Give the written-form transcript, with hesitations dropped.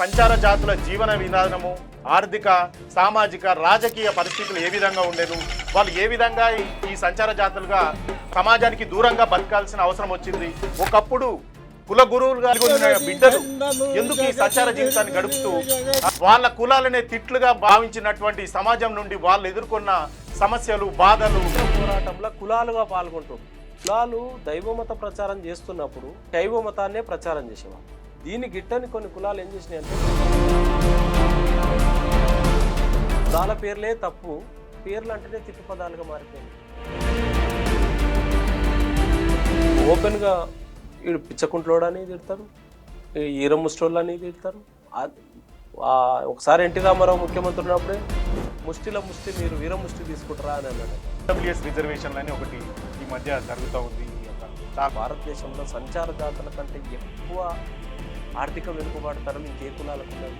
సంచార జాతుల జీవన విధానము, ఆర్థిక, సామాజిక, రాజకీయ పరిస్థితులు ఏ విధంగా ఉండేది, వాళ్ళు ఏ విధంగా ఈ సంచార జాతులుగా సమాజానికి దూరంగా బతకాల్సిన అవసరం వచ్చింది. ఒకప్పుడు కుల గురువులుగా ఉన్న బిడ్డలు ఎందుకు ఈ సంచార జీవితాన్ని గడుపుతూ వాళ్ళ కులాలనే తిట్లుగా భావించినటువంటి సమాజం నుండి వాళ్ళు ఎదుర్కొన్న సమస్యలు, బాధలు. పోరాటంలో కులాలుగా పాల్గొంటారు. కులాలు దైవమత ప్రచారం చేస్తున్నప్పుడు శైవ మతాన్నే ప్రచారం చేసేవాళ్ళు. దీన్ని గిట్టని కొన్ని కులాలు ఏం చేసినాయంటే కులాల పేర్లే తప్పు, పేర్లు అంటేనే తిట్టుపదాలుగా మారిపోయింది. ఓపెన్గా వీడు పిచ్చకుంట్లోడు అని తిడతారు, ఈరముస్టోళ్ళు అని తిడతారు. ఒకసారి ఎన్టీ రామారావు ముఖ్యమంత్రి ఉన్నప్పుడే ముష్టిలో ముష్టి మీరు వీరముష్టి తీసుకుంటారా అని అన్నాడు. డబ్ల్యూఎస్ రిజర్వేషన్లు అని ఒకటి ఈ మధ్య జరుగుతూ ఉంది. భారతదేశంలో సంచార జాతుల కంటే ఎక్కువ ఆర్థిక వెనుకబాటు తరం ఇంకే కులాలకు ఉన్నది.